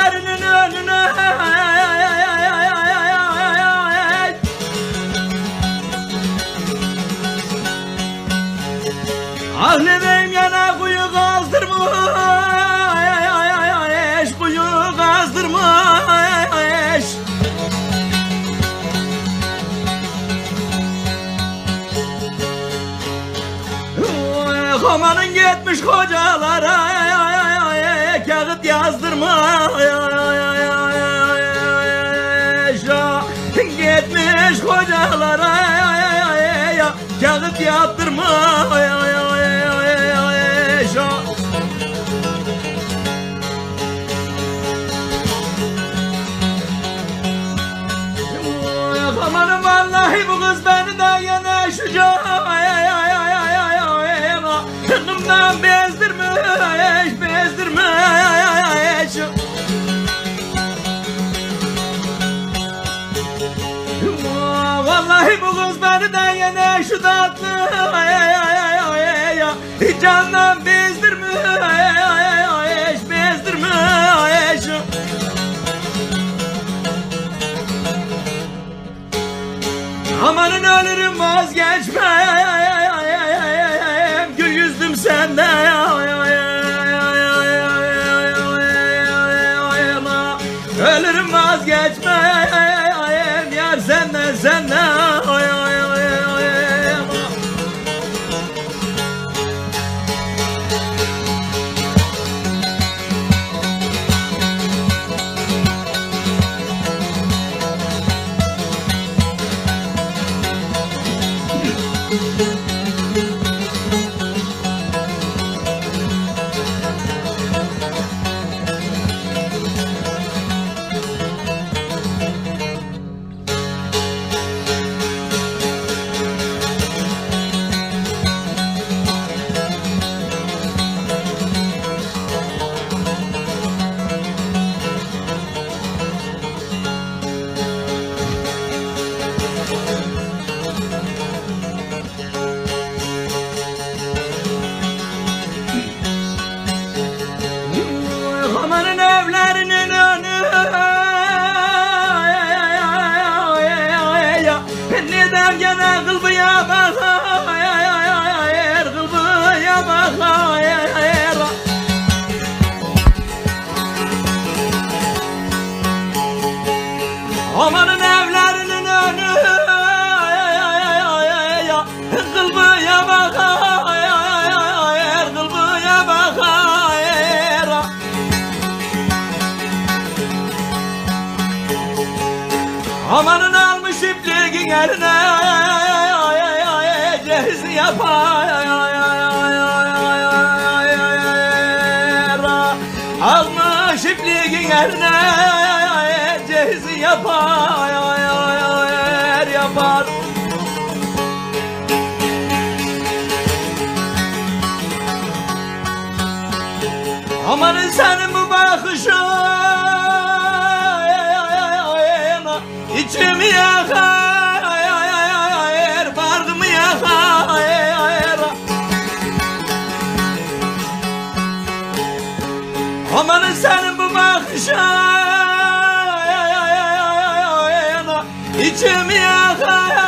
evlerinin önüne ah ne diyeyim yana kuyu kazdırmış, kuyu kazdırmış. Amanın gitmiş kocalara kağıt yazdırmış, gitmiş kocalara kağıt yaptırmış. Amanın vallahi bu kız beni de yine şu canımdan bezdirmiş, bezdirmiş. Vallahi bu kız beni de yine şu tatlı candan bezdirmiş, bezdirmiş. Amanın ölürüm vazgeçmem gül yüzlüm senden. Ölürüm vazgeçmem yar senden, senden. Amanın evlerinin önü neden gene kılbıya bakar, kılbıya bakar. Amanın evlerinin önü kılbıya bakar, kılbıya bakar. Amanın almış ipliğin eline cehiz yapar, almış ipliğin eline cehiz yapar, yapar. Amanın senin bu bakışın İçimi yakar, bardımı yakar. Amanın senin bu bakışın İçimi yakar,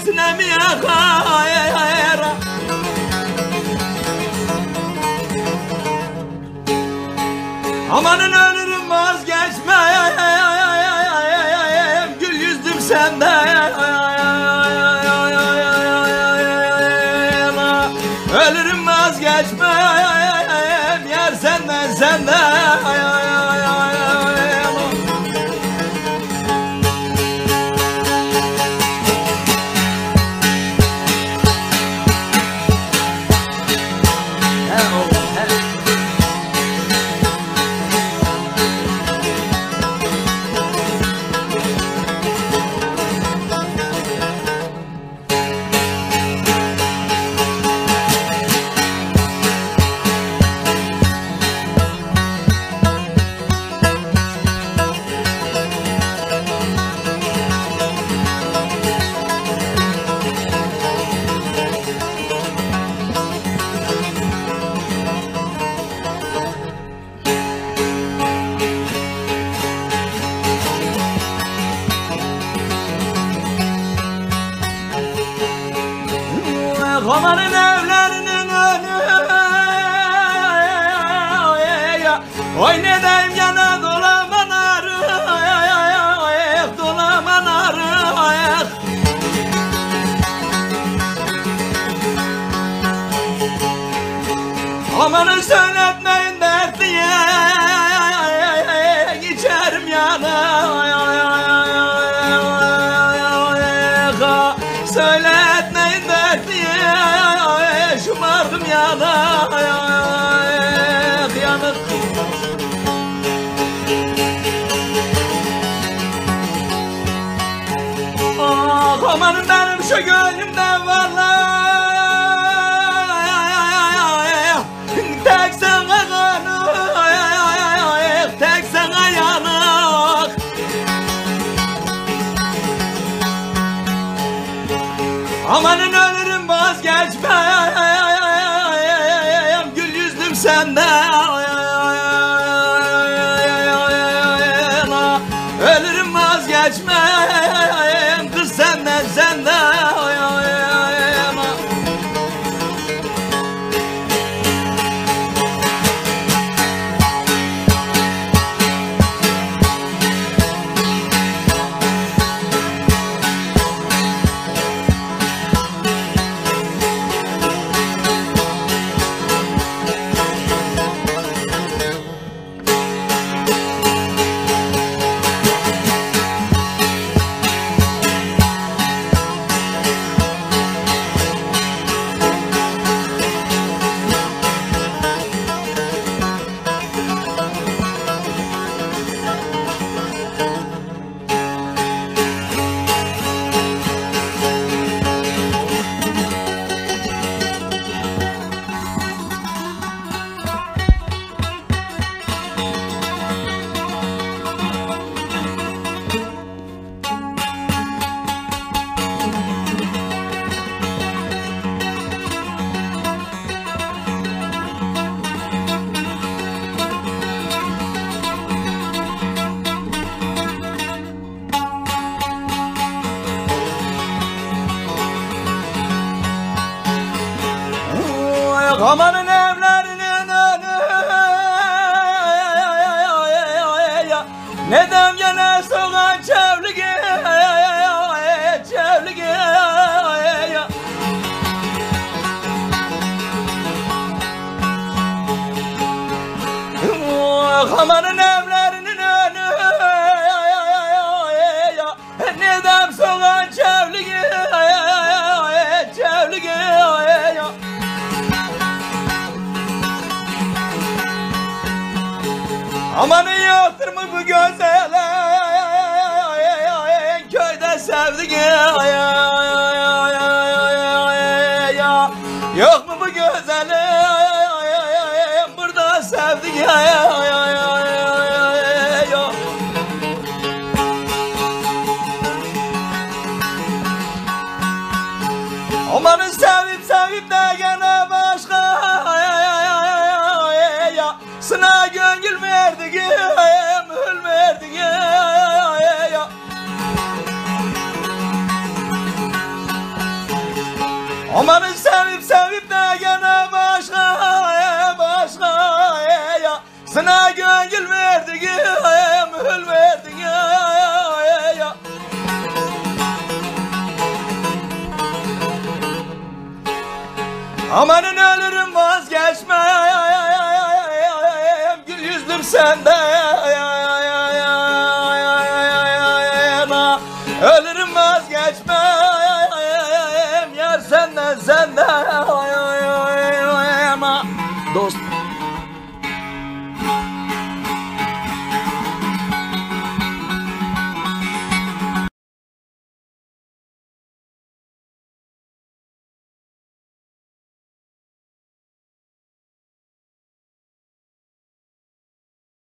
sinemi yakar. Amanın ölürüm vazgeçmem gül yüzlüm senden. Ölürüm vazgeçmem yar senden, senden. şu gönlümde varlar. Tek sana kanık, tek sana yanık. Amanın ölürüm vazgeçmem, gül yüzlüm senden. Ölürüm vazgeçmem, kız senden senden. Amanın evlerinin önü, neden gene soğan çevligi, çevligi. Amanın evlerinin önü, neden soğan çevligi, çevligi. Amanın yoktur mu bu gözele, köyde sevdik. Yok mu bu gözele, burada sevdik. Amanın sevip sevip de gene başka, sına gönül verdik, mül verdik. Amanın sevip sevip de gene başka, sına gönül verdik, mül verdik. Amanın ölürüm vazgeçmem, gül yüzlüm senden. Ölürüm vazgeçmem, yar senden senden. Dost